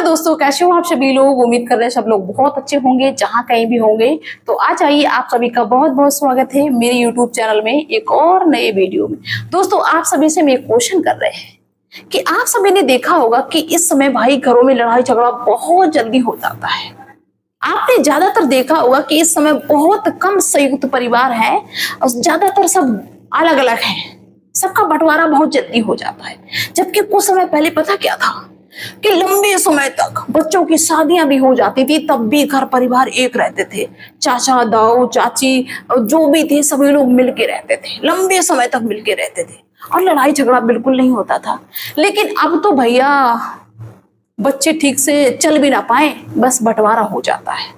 Hello दोस्तों, कैसे हो आप सभी लोग। उम्मीद कर रहे हैं सब लोग बहुत अच्छे होंगे जहां कहीं भी होंगे। तो आज आइए, आप सभी का बहुत बहुत स्वागत है मेरे यूट्यूब चैनल में एक और नए वीडियो में। दोस्तों, आप सभी से मैं एक क्वेश्चन कर रहे हैं कि आप सभी ने देखा होगा कि इस समय भाई घरों में लड़ाई झगड़ा बहुत जल्दी हो जाता है। आपने ज्यादातर देखा होगा कि इस समय बहुत कम संयुक्त परिवार है और ज्यादातर सब अलग अलग हैं। सबका बंटवारा बहुत जल्दी हो जाता है। जबकि कुछ समय पहले पता क्या था कि लंबे समय तक बच्चों की शादियां भी हो जाती थी, तब भी घर परिवार एक रहते थे। चाचा दाऊ चाची जो भी थे सभी लोग मिलके रहते थे, लंबे समय तक मिलके रहते थे और लड़ाई झगड़ा बिल्कुल नहीं होता था। लेकिन अब तो भैया बच्चे ठीक से चल भी ना पाए, बस बंटवारा हो जाता है।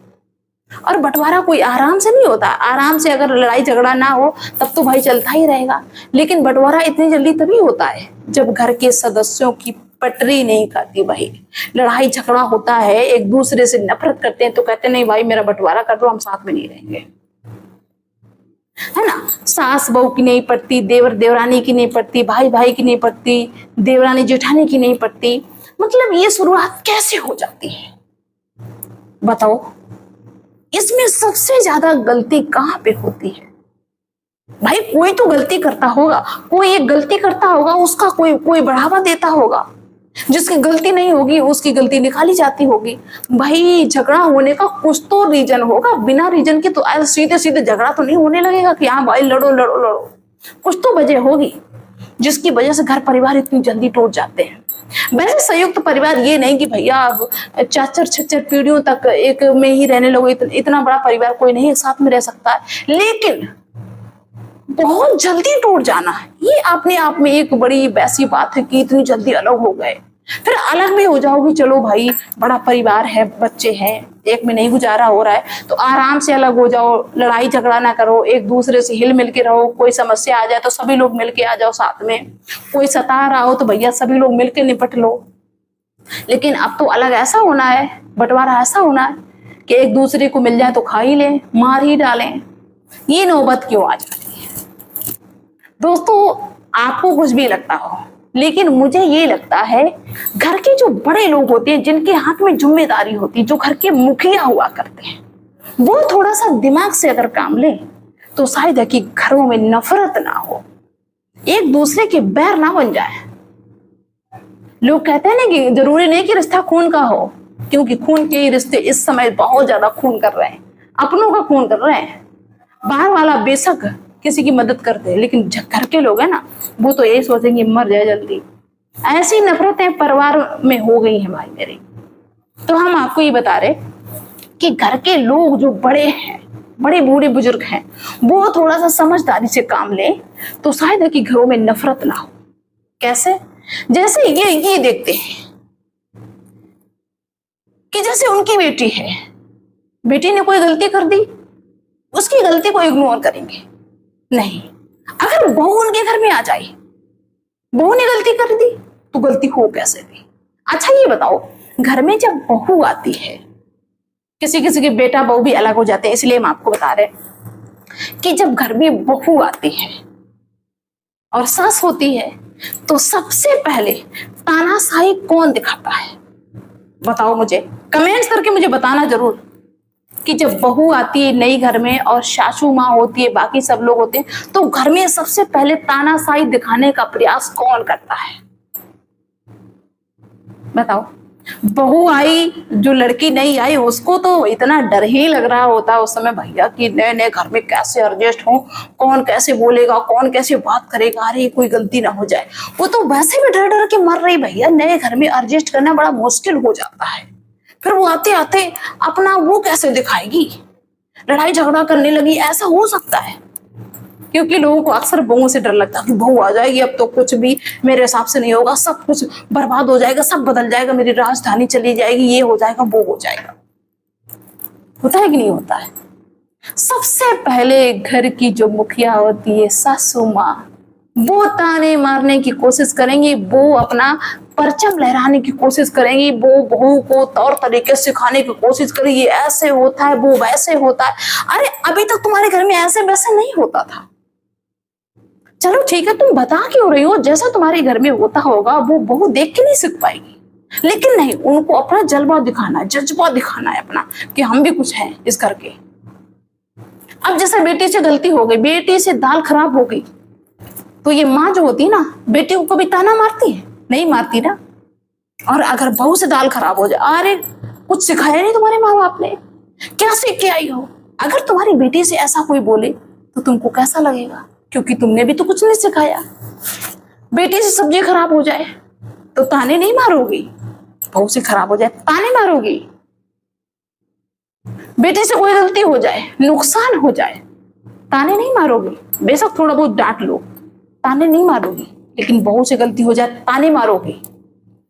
और बंटवारा कोई आराम से नहीं होता। आराम से अगर लड़ाई झगड़ा ना हो तब तो भाई चलता ही रहेगा। लेकिन बंटवारा इतनी जल्दी तभी होता है जब घर के सदस्यों की पटरी नहीं खाती। भाई लड़ाई झगड़ा होता है, एक दूसरे से नफरत करते हैं तो कहते नहीं भाई मेरा बंटवारा कर दो, हम साथ में नहीं रहेंगे, है ना। सास बहू की नहीं पड़ती, देवर देवरानी की नहीं पड़ती, भाई भाई की नहीं पड़ती, देवरानी जेठानी की नहीं पड़ती। मतलब ये शुरुआत कैसे हो जाती है बताओ। इसमें सबसे ज्यादा गलती कहां पे होती है भाई। कोई तो गलती करता होगा, कोई एक गलती करता होगा, उसका कोई कोई बढ़ावा देता होगा। जिसकी गलती नहीं होगी उसकी गलती निकाली जाती होगी। भाई झगड़ा होने का कुछ तो रीजन होगा। बिना रीजन के तो सीधे सीधे झगड़ा तो नहीं होने लगेगा कि हाँ भाई लड़ो लड़ो लड़ो। कुछ तो वजह होगी जिसकी वजह से घर परिवार इतनी जल्दी टूट जाते हैं। वैसे संयुक्त परिवार ये नहीं कि भैया अब 4-4-6 पीढ़ियों तक एक में ही रहने लोग, इतना बड़ा परिवार कोई नहीं एक साथ में रह सकता है। लेकिन बहुत जल्दी टूट जाना ये अपने आप में एक बड़ी वैसी बात है कि इतनी जल्दी अलग हो गए। फिर अलग भी हो जाओगी, चलो भाई बड़ा परिवार है, बच्चे हैं, एक में नहीं गुजारा हो रहा है तो आराम से अलग हो जाओ, लड़ाई झगड़ा ना करो, एक दूसरे से हिल मिल के रहो। कोई समस्या आ जाए तो सभी लोग मिलके आ जाओ साथ में। कोई सता रहा हो तो भैया सभी लोग मिलके निपट लो। लेकिन अब तो अलग ऐसा होना है, बंटवारा ऐसा होना है कि एक दूसरे को मिल जाए तो खा ही लें, मार ही डालें। ये नौबत क्यों आ जाती है दोस्तों। आपको कुछ भी लगता हो, लेकिन मुझे ये लगता है घर के जो बड़े लोग होते हैं, जिनके हाथ में जिम्मेदारी होती है, जो घर के मुखिया हुआ करते हैं, वो थोड़ा सा दिमाग से अगर काम ले तो शायद है कि घरों में नफरत ना हो, एक दूसरे के बैर ना बन जाए। लोग कहते हैं ना कि जरूरी नहीं कि रिश्ता खून का हो, क्योंकि खून के रिश्ते इस समय बहुत ज्यादा खून कर रहे हैं, अपनों का खून कर रहे हैं। बाहर वाला बेशक किसी की मदद करते हैं, लेकिन घर के लोग हैं ना, वो तो यही सोचेंगे मर जाए जल्दी। ऐसी नफरतें परिवार में हो गई हैं भाई मेरे। तो हम आपको ये बता रहे कि घर के लोग जो बड़े हैं, बड़े बूढ़े बुजुर्ग हैं, वो थोड़ा सा समझदारी से काम लें तो शायद है कि घरों में नफरत ना हो। कैसे? जैसे ये देखते हैं कि जैसे उनकी बेटी है, बेटी ने कोई गलती कर दी, उसकी गलती को इग्नोर करेंगे नहीं। अगर बहू उनके घर में आ जाए, बहू ने गलती कर दी तो गलती हो कैसे दी। अच्छा ये बताओ, घर में जब बहू आती है, किसी किसी के बेटा बहू भी अलग हो जाते हैं, इसलिए हम आपको बता रहे हैं कि जब घर में बहू आती है और सास होती है तो सबसे पहले तानाशाही कौन दिखाता है बताओ। मुझे कमेंट्स करके मुझे बताना जरूर कि जब बहू आती है नई घर में और सासू माँ होती है, बाकी सब लोग होते हैं, तो घर में सबसे पहले तानाशाही दिखाने का प्रयास कौन करता है बताओ। बहू आई, जो लड़की नहीं आई, उसको तो इतना डर ही लग रहा होता है उस समय भैया कि नए नए घर में कैसे एडजस्ट हो, कौन कैसे बोलेगा, कौन कैसे बात करेगा, अरे कोई गलती ना हो जाए। वो तो वैसे भी डर डर के मर रही भैया। नए घर में एडजस्ट करना बड़ा मुश्किल हो जाता है। फिर वो आते आते अपना वो कैसे दिखाएगी, लड़ाई झगड़ा करने लगी, ऐसा हो सकता है। क्योंकि लोगों को अक्सर बहुओं से डर लगता है कि बहू आ जाएगी, अब तो कुछ भी मेरे हिसाब से नहीं होगा, सब कुछ बर्बाद हो जाएगा, सब बदल जाएगा, मेरी राजधानी चली जाएगी, ये हो जाएगा वो हो जाएगा। होता है कि नहीं होता है। सबसे पहले घर की जो मुखिया होती है सासू माँ, वो ताने मारने की कोशिश करेंगी, वो अपना परचम लहराने की कोशिश करेंगी, वो बहू को तौर तरीके सिखाने की कोशिश करेगी, ऐसे होता है वो वैसे होता है। अरे अभी तक तुम्हारे घर में ऐसे वैसे नहीं होता था, चलो ठीक है तुम बता क्यों रही हो, जैसा तुम्हारे घर में होता होगा वो बहू देख के नहीं सीख पाएगी। लेकिन नहीं, उनको अपना जलवा दिखाना है, जज्बा दिखाना है अपना कि हम भी कुछ हैं इस घर के। अब जैसे बेटी से गलती हो गई, बेटी से दाल खराब हो गई, तो ये माँ जो होती है ना, बेटी को कभी ताना मारती है? नहीं मारती ना। और अगर बहू से दाल खराब हो जाए, अरे कुछ सिखाया नहीं तुम्हारे माँ बाप ने, क्या सीख के आई हो? अगर तुम्हारी बेटी से ऐसा कोई बोले तो तुमको कैसा लगेगा? क्योंकि तुमने भी तो कुछ नहीं सिखाया। बेटी से सब्जी खराब हो जाए तो ताने नहीं मारोगी, बहू से खराब हो जाए ताने मारोगी। बेटे से कोई गलती हो जाए, नुकसान हो जाए, ताने नहीं मारोगी। बेशक थोड़ा बहुत डांट लो, ताने नहीं मारोगी। लेकिन बहू से गलती हो जाए ताने मारोगी।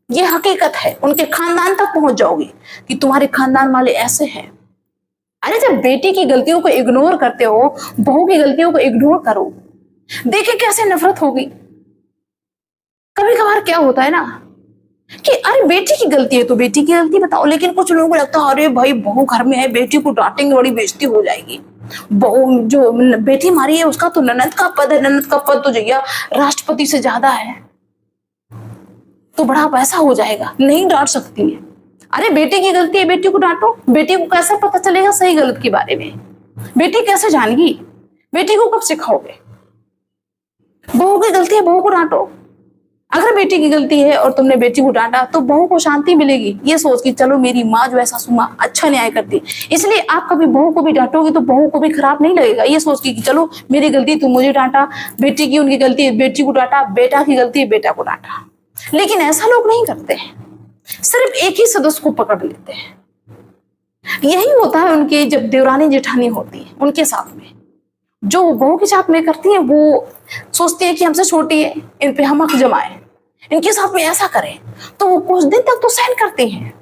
ये हकीकत है, उनके खानदान तक पहुंच जाओगी कि तुम्हारे खानदान वाले ऐसे हैं। अरे जब बेटी की गलतियों को इग्नोर करते हो, बहू की गलतियों को इग्नोर करो, देखिए कैसे नफरत होगी। कभी कभार क्या होता है ना कि अरे बेटी की गलती है तो बेटी की गलती बताओ, लेकिन कुछ लोगों को लगता है अरे भाई बहू घर में है, बेटी को डांटेंगे, बड़ी बेइज्जती हो जाएगी। बहू जो बेटी मारी है उसका तो ननद का पद है, ननद का पद तो जैया राष्ट्रपति से ज्यादा है, तो बड़ा पैसा हो जाएगा, नहीं डांट सकती है। अरे बेटी की गलती है, बेटी को डांटो। बेटी को कैसे पता चलेगा सही गलत के बारे में? बेटी कैसे जानेगी? बेटी को कब सिखाओगे? बहू की गलती है, बहू को डांटो। अगर बेटी की गलती है और तुमने बेटी को डांटा तो बहू को शांति मिलेगी, ये सोच कि चलो मेरी माँ जो है सासू माँ अच्छा न्याय करती, इसलिए आप कभी बहू को भी डांटोगे तो बहू को भी खराब नहीं लगेगा। ये सोच कि चलो मेरी गलती, तुम मुझे डांटा, बेटी की उनकी गलती है, बेटी को डांटा, बेटा की गलती है, बेटा को डांटा। लेकिन ऐसा लोग नहीं करते हैं, सिर्फ एक ही सदस्य को पकड़ लेते हैं। यही होता है उनके जब देवरानी जेठानी होती है उनके साथ में, जो बहू के साथ में करती है, वो सोचती है कि हमसे छोटी है, इन पे हम हक जमाए, इनके साथ में ऐसा करें, तो वो कुछ दिन तक तो सहन करती हैं,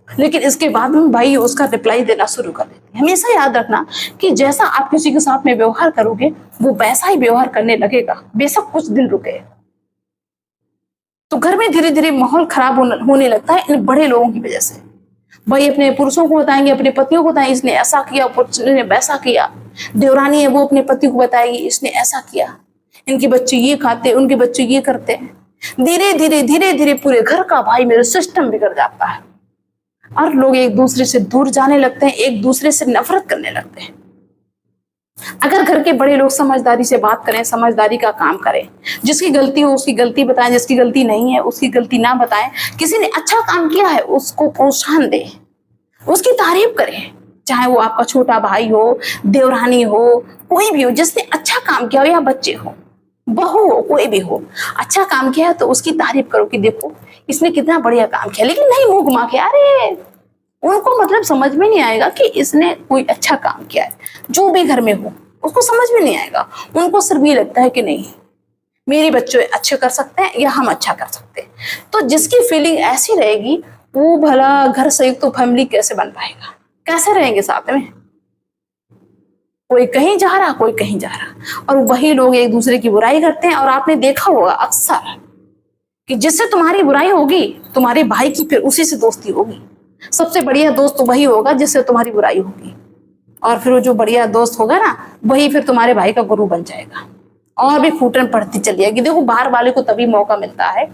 लेकिन इसके बाद में भाई उसका रिप्लाई देना शुरू कर देती है। हमेशा याद रखना कि जैसा आप किसी के साथ में व्यवहार करोगे वो वैसा ही व्यवहार करने लगेगा, बेशक कुछ दिन रुके। तो घर में धीरे धीरे माहौल खराब होने लगता है इन बड़े लोगों की वजह से। भाई अपने पुरुषों को बताएंगे, अपने पतियों को बताएंगे इसने ऐसा किया, पुरुष ने वैसा किया। देवरानी है वो अपने पति को बताएगी इसने ऐसा किया, इनके बच्चे ये खाते, उनके बच्चे ये करते हैं। धीरे धीरे पूरे घर का भाई मेरा सिस्टम बिगड़ जाता है और लोग एक दूसरे से दूर जाने लगते हैं, एक दूसरे से नफरत करने लगते हैं। अगर घर के बड़े लोग समझदारी से बात करें, समझदारी का काम करें, जिसकी गलती हो उसकी गलती बताएं, जिसकी गलती नहीं है उसकी गलती ना बताएं। किसी ने अच्छा काम किया है उसको प्रोत्साहन दें, उसकी तारीफ करें, चाहे वो आपका छोटा भाई हो, देवरानी हो, कोई भी हो, जिसने अच्छा काम किया हो, या बच्चे हो, बहू हो, कोई भी हो, अच्छा काम किया तो उसकी तारीफ करो कि देखो इसने कितना बढ़िया काम किया। लेकिन नहीं मुंह घुमा के, अरे उनको मतलब समझ में नहीं आएगा कि इसने कोई अच्छा काम किया है। जो भी घर में हो उसको समझ में नहीं आएगा, उनको सिर्फ ये लगता है कि नहीं मेरे बच्चे अच्छे कर सकते हैं या हम अच्छा कर सकते हैं। तो जिसकी फीलिंग ऐसी रहेगी वो भला घर संयुक्त तो फैमिली कैसे बन पाएगा, कैसे रहेंगे साथ में? कोई कहीं जा रहा, कोई कहीं जा रहा, और वही लोग एक दूसरे की बुराई करते हैं। और आपने देखा होगा अक्सर कि जिससे तुम्हारी बुराई होगी तुम्हारे भाई की फिर उसी से दोस्ती होगी। सबसे बढ़िया दोस्त तो वही होगा जिससे तुम्हारी बुराई होगी, और फिर वो जो बढ़िया दोस्त होगा ना वही फिर तुम्हारे भाई का गुरु बन जाएगा, और भी फूटन पड़ती चली जाएगी। देखो बाहर वाले को तभी मौका मिलता है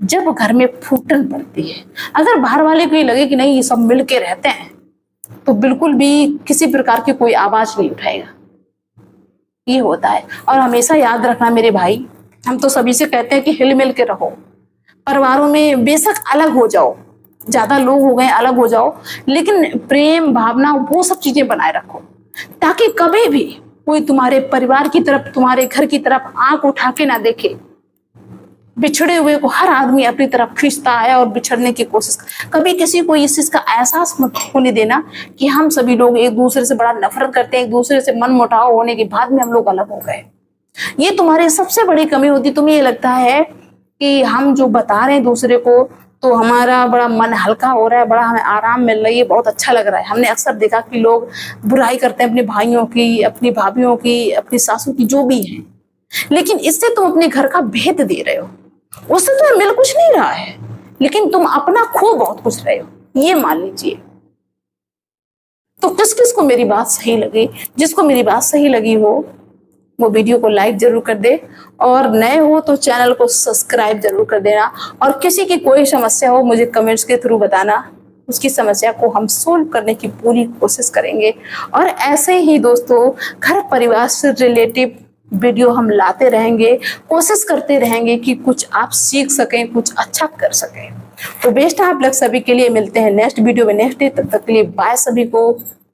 जब घर में फूटन पड़ती है। अगर बाहर वाले को ये लगे कि नहीं ये सब मिलके रहते हैं तो बिल्कुल भी किसी प्रकार की कोई आवाज नहीं उठाएगा। ये होता है। और हमेशा याद रखना मेरे भाई, हम तो सभी से कहते हैं कि हिल मिल के रहो, परिवारों में बेशक अलग हो जाओ, ज्यादा लोग हो गए अलग हो जाओ, लेकिन प्रेम भावना वो सब चीजें बनाए रखो, ताकि कभी भी कोई तुम्हारे परिवार की तरफ, तुम्हारे घर की तरफ आंख उठा के ना देखे। बिछड़े हुए को हर आदमी अपनी तरफ खींचता है और बिछड़ने की कोशिश। कभी किसी को इस चीज का एहसास मत होने देना कि हम सभी लोग एक दूसरे से बड़ा नफरत करते हैं, एक दूसरे से मन मुटाव होने के बाद में हम लोग अलग हो गए। ये तुम्हारी सबसे बड़ी कमी होती। तुम्हें ये लगता है कि हम जो बता रहे हैं दूसरे को तो हमारा बड़ा मन हल्का हो रहा है, बड़ा हमें आराम मिल रही है, बहुत अच्छा लग रहा है। हमने अक्सर देखा कि लोग बुराई करते हैं अपने भाइयों की, अपनी भाभीयों की, अपनी सासू की, जो भी है, लेकिन इससे तुम अपने घर का भेद दे रहे हो। उससे तुम्हें मिल कुछ नहीं रहा है, लेकिन तुम अपना खो बहुत कुछ रहे हो, ये मान लीजिए। तो किस किस को मेरी बात सही लगी, जिसको मेरी बात सही लगी हो वो वीडियो को लाइक जरूर कर दे और नए हो तो चैनल को सब्सक्राइब जरूर कर देना। और किसी की कोई समस्या हो मुझे कमेंट्स के थ्रू बताना, उसकी समस्या को हम सोल्व करने की पूरी कोशिश करेंगे। और ऐसे ही दोस्तों घर परिवार से रिलेटिव वीडियो हम लाते रहेंगे, कोशिश करते रहेंगे कि कुछ आप सीख सकें, कुछ अच्छा कर सकें। तो बेस्ट ऑफ लक सभी के लिए। मिलते हैं नेक्स्ट वीडियो में नेक्स्ट डे, तब तक के लिए बाय सभी को।